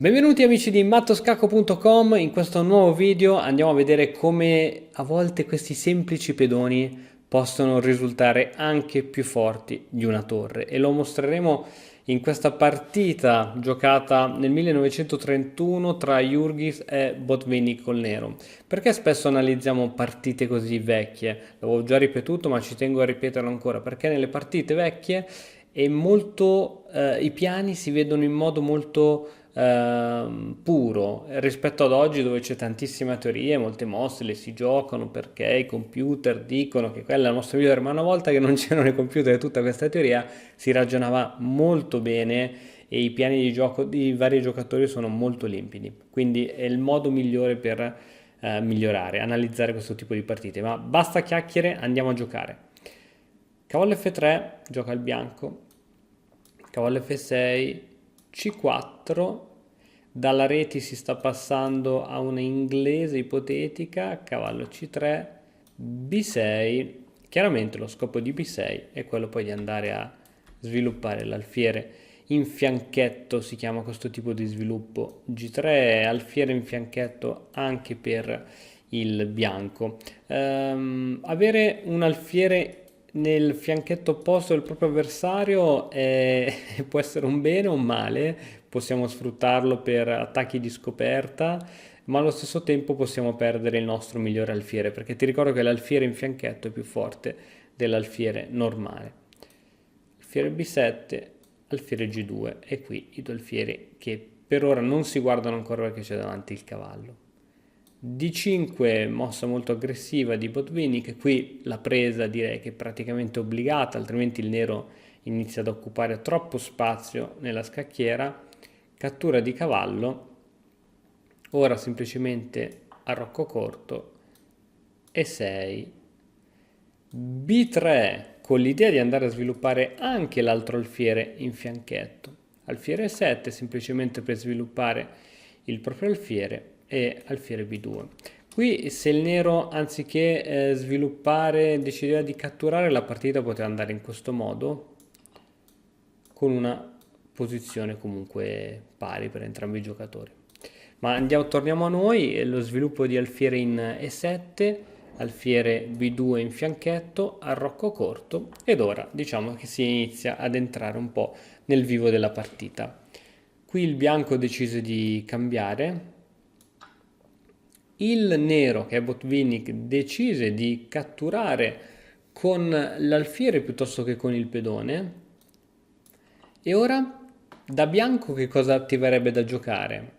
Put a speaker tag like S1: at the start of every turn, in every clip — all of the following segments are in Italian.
S1: Benvenuti amici di mattoscacco.com. In questo nuovo video andiamo a vedere come a volte questi semplici pedoni possono risultare anche più forti di una torre, e lo mostreremo in questa partita giocata nel 1931 tra Jurgis e Botvinnik col nero. Perché spesso analizziamo partite così vecchie? L'avevo già ripetuto, ma ci tengo a ripeterlo ancora, perché nelle partite vecchie i piani si vedono in modo molto puro rispetto ad oggi, dove c'è tantissima teoria, molte mosse le si giocano perché i computer dicono che quella è la nostra migliore, ma una volta che non c'erano i computer e tutta questa teoria si ragionava molto bene e i piani di gioco di vari giocatori sono molto limpidi, quindi è il modo migliore per migliorare, analizzare questo tipo di partite. Ma basta chiacchiere, andiamo a giocare. Cavallo F3, gioca il bianco. Cavallo F6, C4. Dalla reti si sta passando a una inglese ipotetica. Cavallo C3, B6. Chiaramente lo scopo di B6 è quello poi di andare a sviluppare l'alfiere in fianchetto, si chiama questo tipo di sviluppo. G3 è alfiere in fianchetto anche per il bianco. Avere un alfiere nel fianchetto opposto del proprio avversario può essere un bene o un male. Possiamo sfruttarlo per attacchi di scoperta, ma allo stesso tempo possiamo perdere il nostro migliore alfiere, perché ti ricordo che l'alfiere in fianchetto è più forte dell'alfiere normale. Alfiere B7, alfiere G2, e qui i due alfieri che per ora non si guardano ancora perché c'è davanti il cavallo. D5, mossa molto aggressiva di Botvinnik. Qui la presa direi che è praticamente obbligata, altrimenti il nero inizia ad occupare troppo spazio nella scacchiera. Cattura di cavallo, ora semplicemente arrocco corto, E6, B3, con l'idea di andare a sviluppare anche l'altro alfiere in fianchetto. Alfiere 7 semplicemente per sviluppare il proprio alfiere, e alfiere B2. Qui se il nero anziché sviluppare decideva di catturare, la partita poteva andare in questo modo, con una posizione comunque pari per entrambi i giocatori. Ma torniamo a noi, lo sviluppo di alfiere in E7, alfiere B2 in fianchetto, arrocco corto, ed ora diciamo che si inizia ad entrare un po' nel vivo della partita. Qui il bianco decise di cambiare, il nero, che è Botvinnik, decise di catturare con l'alfiere piuttosto che con il pedone. E ora da bianco che cosa attiverebbe da giocare?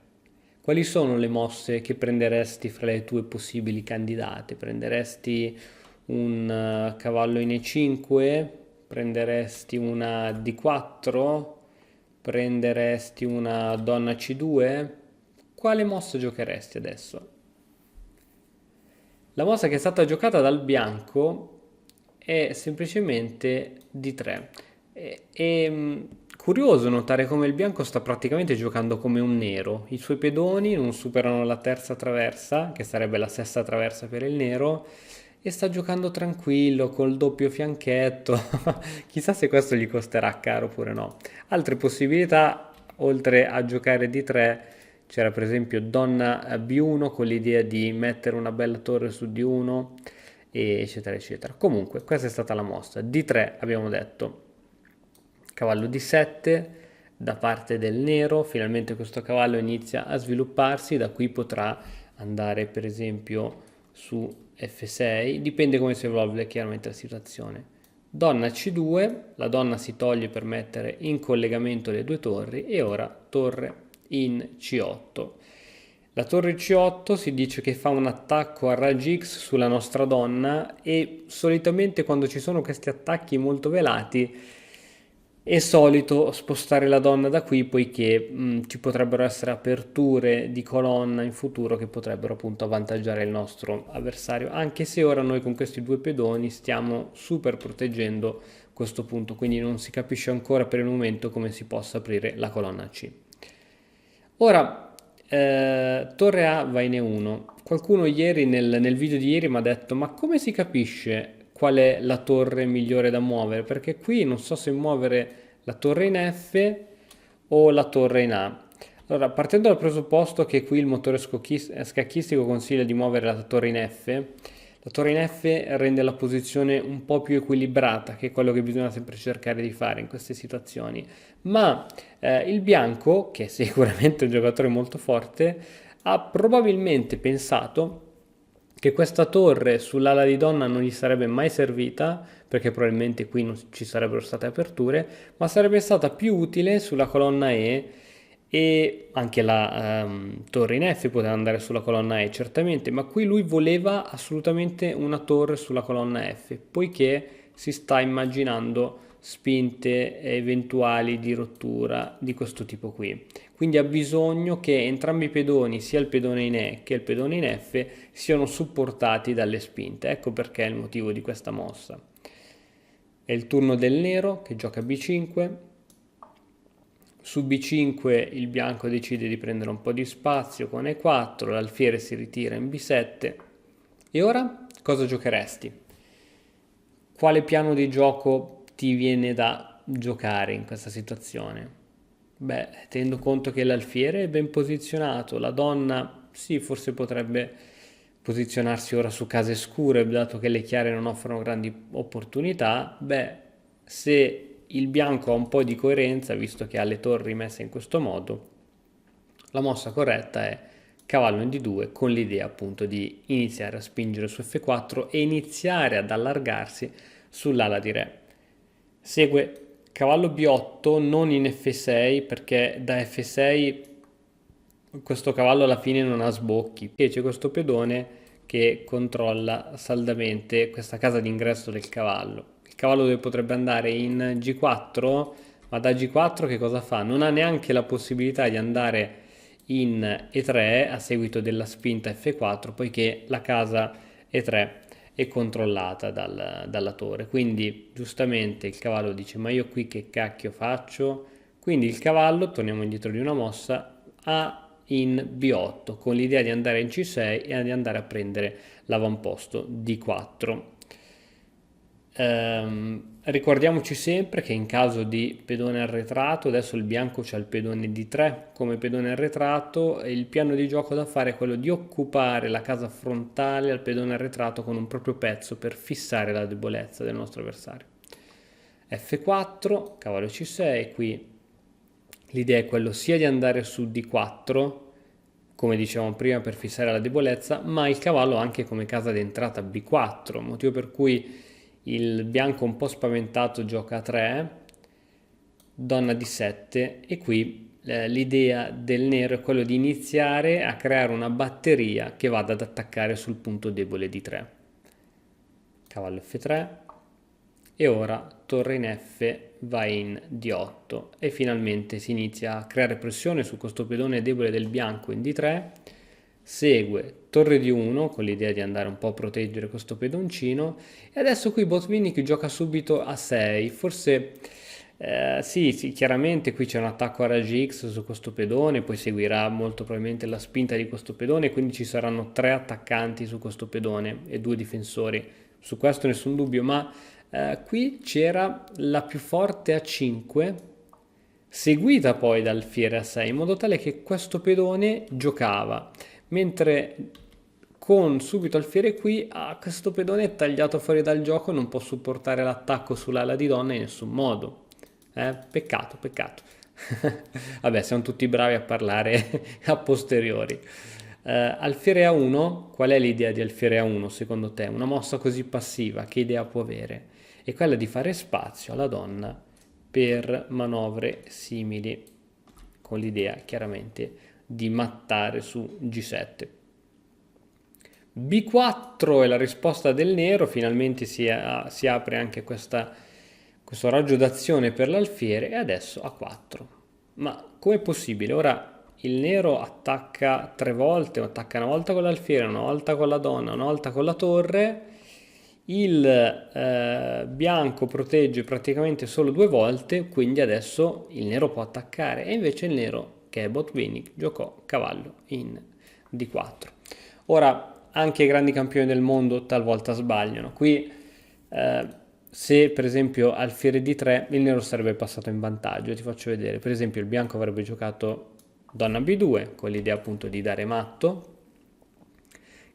S1: Quali sono le mosse che prenderesti fra le tue possibili candidate? Prenderesti un cavallo in E5? Prenderesti una D4? Prenderesti una donna C2? Quale mossa giocheresti adesso? La mossa che è stata giocata dal bianco è semplicemente D3. Curioso notare come il bianco sta praticamente giocando come un nero. I suoi pedoni non superano la terza traversa, che sarebbe la sesta traversa per il nero, e sta giocando tranquillo col doppio fianchetto. Chissà se questo gli costerà caro oppure no. Altre possibilità, oltre a giocare D3, c'era per esempio donna B1 con l'idea di mettere una bella torre su D1, eccetera eccetera. Comunque questa è stata la mossa. D3 abbiamo detto, cavallo D7 da parte del nero, finalmente questo cavallo inizia a svilupparsi, da qui potrà andare per esempio su F6, dipende come si evolve chiaramente la situazione. Donna C2, la donna si toglie per mettere in collegamento le due torri, e ora torre in C8. La torre C8 si dice che fa un attacco a raggi X sulla nostra donna, e solitamente quando ci sono questi attacchi molto velati è solito spostare la donna da qui, poiché ci potrebbero essere aperture di colonna in futuro che potrebbero appunto avvantaggiare il nostro avversario, anche se ora noi con questi due pedoni stiamo super proteggendo questo punto, quindi non si capisce ancora per il momento come si possa aprire la colonna C. Ora, torre A va in E1. Qualcuno ieri nel video di ieri mi ha detto: ma come si capisce qual è la torre migliore da muovere? Perché qui non so se muovere la torre in F o la torre in A. Allora, partendo dal presupposto che qui il motore scacchistico consiglia di muovere la torre in F, la torre in F rende la posizione un po' più equilibrata, che è quello che bisogna sempre cercare di fare in queste situazioni. Ma il bianco, che è sicuramente un giocatore molto forte, ha probabilmente pensato che questa torre sull'ala di donna non gli sarebbe mai servita, perché probabilmente qui non ci sarebbero state aperture, ma sarebbe stata più utile sulla colonna e anche la torre in F poteva andare sulla colonna E certamente, ma qui lui voleva assolutamente una torre sulla colonna F, poiché si sta immaginando spinte eventuali di rottura di questo tipo qui. Quindi ha bisogno che entrambi i pedoni, sia il pedone in E che il pedone in F, siano supportati dalle spinte. Ecco perché è il motivo di questa mossa. È il turno del nero che gioca B5. Su B5 il bianco decide di prendere un po' di spazio con E4, l'alfiere si ritira in B7. E ora cosa giocheresti? Quale piano di gioco ti viene da giocare in questa situazione? Beh, tenendo conto che l'alfiere è ben posizionato, la donna sì, forse potrebbe posizionarsi ora su case scure, dato che le chiare non offrono grandi opportunità. Beh, se il bianco ha un po' di coerenza, visto che ha le torri messe in questo modo, la mossa corretta è cavallo in D2 con l'idea appunto di iniziare a spingere su F4 e iniziare ad allargarsi sull'ala di re. Segue cavallo B8 non in F6 perché da F6 questo cavallo alla fine non ha sbocchi e c'è questo pedone che controlla saldamente questa casa d'ingresso del cavallo. Il cavallo dove potrebbe andare in G4, ma da G4 che cosa fa? Non ha neanche la possibilità di andare in E3 a seguito della spinta F4 poiché la casa E3 è controllata dalla torre. Quindi giustamente il cavallo dice ma io qui che cacchio faccio? Quindi il cavallo, torniamo indietro di una mossa, ha in B8 con l'idea di andare in C6 e di andare a prendere l'avamposto D4. Ricordiamoci sempre che in caso di pedone arretrato, adesso il bianco c'ha il pedone D3 come pedone arretrato e il piano di gioco da fare è quello di occupare la casa frontale al pedone arretrato con un proprio pezzo per fissare la debolezza del nostro avversario. F4, cavallo C6, qui l'idea è quello sia di andare su D4, come dicevamo prima per fissare la debolezza, ma il cavallo anche come casa d'entrata B4, motivo per cui il bianco un po' spaventato gioca a 3, donna D7 e qui l'idea del nero è quello di iniziare a creare una batteria che vada ad attaccare sul punto debole D3. Cavallo F3 e ora torre in F va in D8 e finalmente si inizia a creare pressione su questo pedone debole del bianco in D3, segue torre D1 con l'idea di andare un po' a proteggere questo pedoncino e adesso qui Botvinnik gioca subito a 6, forse sì, chiaramente qui c'è un attacco a raggi X su questo pedone, poi seguirà molto probabilmente la spinta di questo pedone, quindi ci saranno 3 attaccanti su questo pedone e 2 difensori, su questo nessun dubbio, ma qui c'era la più forte a 5 seguita poi dal fiere a 6 in modo tale che questo pedone giocava mentre con subito alfiere qui questo pedone è tagliato fuori dal gioco e non può supportare l'attacco sull'ala di donna in nessun modo. Peccato, peccato. Vabbè, siamo tutti bravi a parlare a posteriori. Alfiere A1, qual è l'idea di alfiere A1 secondo te? Una mossa così passiva, che idea può avere? È quella di fare spazio alla donna per manovre simili, con l'idea chiaramente di mattare su G7. B4 è la risposta del nero, finalmente si apre anche questo raggio d'azione per l'alfiere e adesso A4. Ma com'è possibile? Ora il nero attacca 3 volte, attacca una volta con l'alfiere, una volta con la donna, una volta con la torre. Il bianco protegge praticamente solo 2 volte, quindi adesso il nero può attaccare e invece il nero, che è Botvinnik, giocò cavallo in D4. Ora anche i grandi campioni del mondo talvolta sbagliano. Qui se per esempio alfiere D3 il nero sarebbe passato in vantaggio, ti faccio vedere. Per esempio il bianco avrebbe giocato donna B2 con l'idea appunto di dare matto.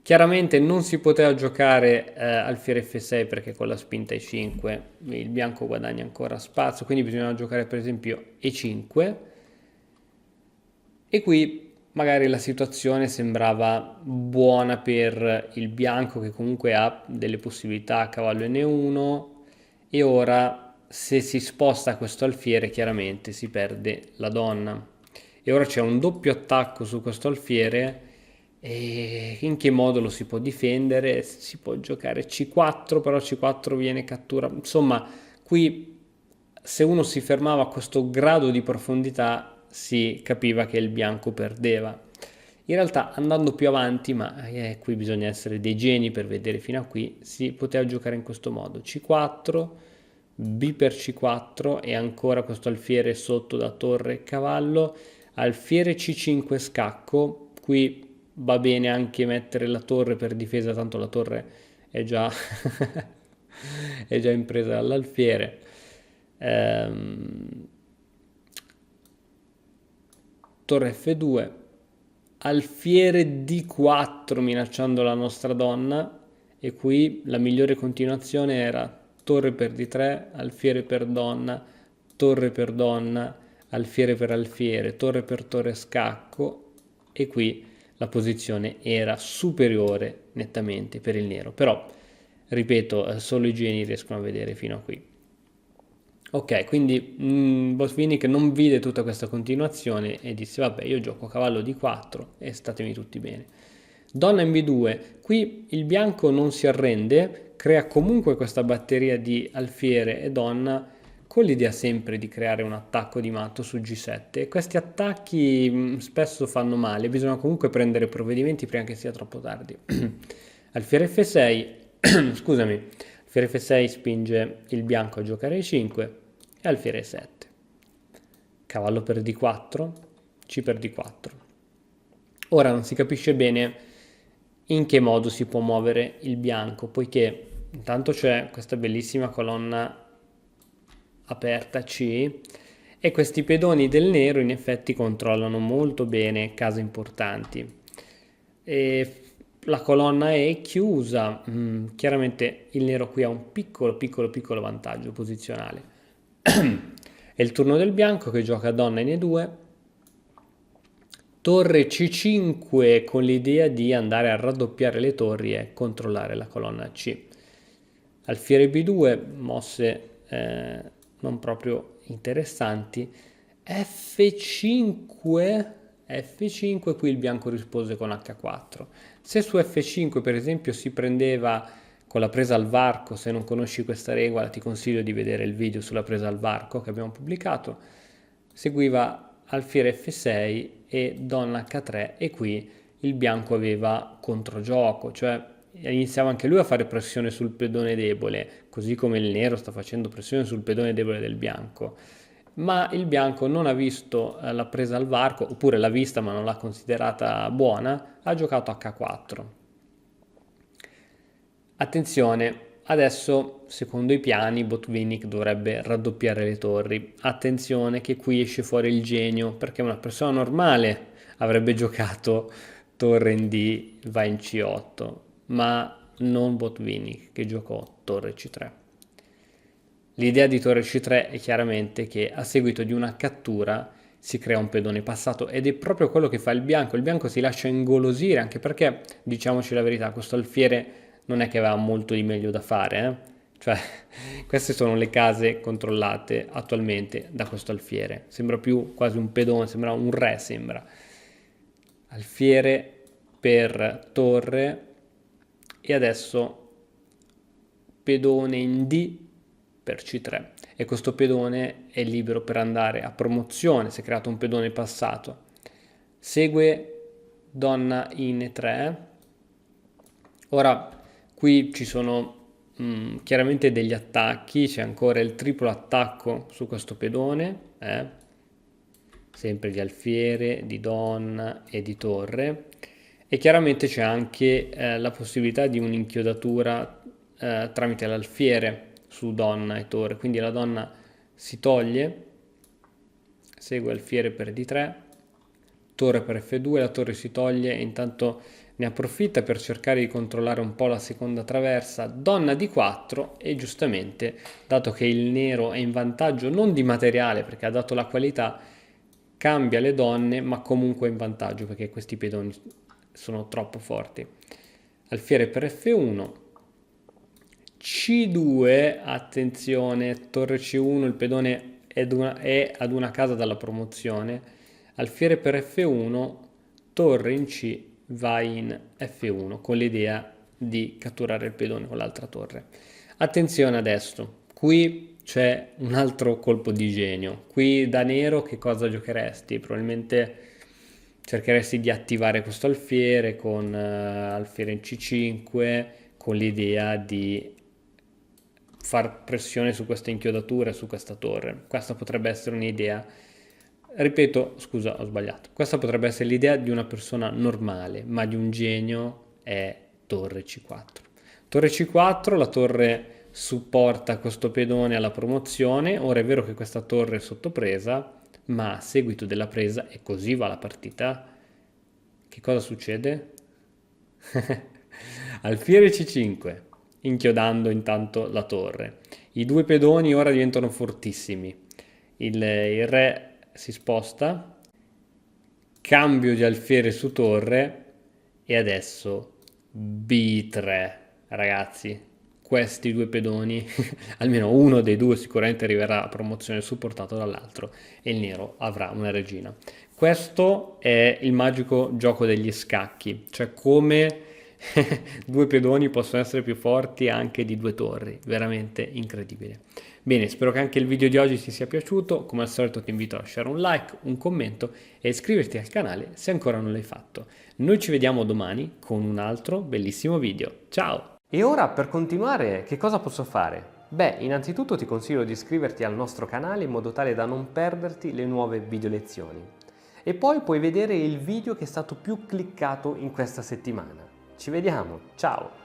S1: Chiaramente non si poteva giocare alfiere F6 perché con la spinta E5 il bianco guadagna ancora spazio, quindi bisognava giocare per esempio E5 e qui magari la situazione sembrava buona per il bianco che comunque ha delle possibilità a cavallo N1 e ora se si sposta questo alfiere chiaramente si perde la donna. E ora c'è un doppio attacco su questo alfiere e in che modo lo si può difendere? Si può giocare C4, però C4 viene catturato. Insomma, qui se uno si fermava a questo grado di profondità si capiva che il bianco perdeva. In realtà andando più avanti, ma qui bisogna essere dei geni per vedere fino a qui, si poteva giocare in questo modo. C4, B per C4 e ancora questo alfiere sotto da torre e cavallo, alfiere C5 scacco, qui va bene anche mettere la torre per difesa, tanto la torre è già, è già in presa dall'alfiere. Torre F2, alfiere D4 minacciando la nostra donna e qui la migliore continuazione era torre per D3, alfiere per donna, alfiere per alfiere, torre per torre scacco e qui la posizione era superiore nettamente per il nero, però ripeto, solo i geni riescono a vedere fino a qui. Ok, quindi Botvinnik non vide tutta questa continuazione e disse vabbè io gioco cavallo D4 e statemi tutti bene. Donna in B2, qui il bianco non si arrende, crea comunque questa batteria di alfiere e donna con l'idea sempre di creare un attacco di matto su G7 e questi attacchi spesso fanno male, bisogna comunque prendere provvedimenti prima che sia troppo tardi. Alfiere F6, scusami, alfiere F6 spinge il bianco a giocare E5 e alfiere 7. Cavallo per D4, C per D4. Ora non si capisce bene in che modo si può muovere il bianco, poiché intanto c'è questa bellissima colonna aperta C e questi pedoni del nero in effetti controllano molto bene case importanti. E la colonna è chiusa, chiaramente il nero qui ha un piccolo vantaggio posizionale. È il turno del bianco che gioca donna in E2, torre C5 con l'idea di andare a raddoppiare le torri e controllare la colonna C. Alfiere B2, mosse non proprio interessanti. F5, qui il bianco rispose con H4. Se su F5 per esempio si prendeva con la presa al varco, se non conosci questa regola ti consiglio di vedere il video sulla presa al varco che abbiamo pubblicato, seguiva alfiere F6 e donna H3 e qui il bianco aveva controgioco, cioè iniziava anche lui a fare pressione sul pedone debole, così come il nero sta facendo pressione sul pedone debole del bianco. Ma il bianco non ha visto la presa al varco, oppure l'ha vista ma non l'ha considerata buona, ha giocato H4. Attenzione, adesso secondo i piani Botvinnik dovrebbe raddoppiare le torri. Attenzione che qui esce fuori il genio, perché una persona normale avrebbe giocato torre in D, va in C8, ma non Botvinnik che giocò torre C3. L'idea di torre C3 è chiaramente che a seguito di una cattura si crea un pedone passato ed è proprio quello che fa il bianco. Il bianco si lascia ingolosire, anche perché, diciamoci la verità, questo alfiere non è che aveva molto di meglio da fare, Cioè, queste sono le case controllate attualmente da questo alfiere. Sembra più quasi un pedone, sembra un re, sembra. Alfiere per torre e adesso pedone in D per C3 e questo pedone è libero per andare a promozione, si è creato un pedone passato. Segue donna in E3. Ora qui ci sono chiaramente degli attacchi, c'è ancora il triplo attacco su questo pedone, sempre di alfiere, di donna e di torre, e chiaramente c'è anche la possibilità di un'inchiodatura tramite l'alfiere su donna e torre, quindi la donna si toglie, segue alfiere per D3, torre per F2, la torre si toglie e intanto ne approfitta per cercare di controllare un po' la seconda traversa, donna di 4 e giustamente, dato che il nero è in vantaggio non di materiale perché ha dato la qualità, cambia le donne ma comunque è in vantaggio perché questi pedoni sono troppo forti. Alfiere per F1, C2, attenzione, torre C1, il pedone è ad una casa dalla promozione, alfiere per F1, torre in C va in F1 con l'idea di catturare il pedone con l'altra torre. Attenzione adesso, qui c'è un altro colpo di genio. Qui da nero che cosa giocheresti? Probabilmente cercheresti di attivare questo alfiere con alfiere in C5 con l'idea di far pressione su queste inchiodature, su questa torre. Questa potrebbe essere un'idea. Ripeto, scusa, ho sbagliato. Questa potrebbe essere l'idea di una persona normale, ma di un genio è torre C4. Torre C4, la torre supporta questo pedone alla promozione. Ora è vero che questa torre è sotto presa, ma a seguito della presa, e così va la partita, che cosa succede? Alfiere C5, inchiodando intanto la torre. I due pedoni ora diventano fortissimi. Il re si sposta, cambio di alfiere su torre e adesso B3. Ragazzi, questi due pedoni, almeno uno dei due sicuramente arriverà a promozione supportato dall'altro e il nero avrà una regina. Questo è il magico gioco degli scacchi, cioè come due pedoni possono essere più forti anche di due torri, veramente incredibile. Bene, spero che anche il video di oggi ti sia piaciuto, come al solito ti invito a lasciare un like, un commento e iscriverti al canale se ancora non l'hai fatto. Noi ci vediamo domani con un altro bellissimo video. Ciao!
S2: E ora per continuare che cosa posso fare? Beh, innanzitutto ti consiglio di iscriverti al nostro canale in modo tale da non perderti le nuove video lezioni. E poi puoi vedere il video che è stato più cliccato in questa settimana. Ci vediamo, ciao!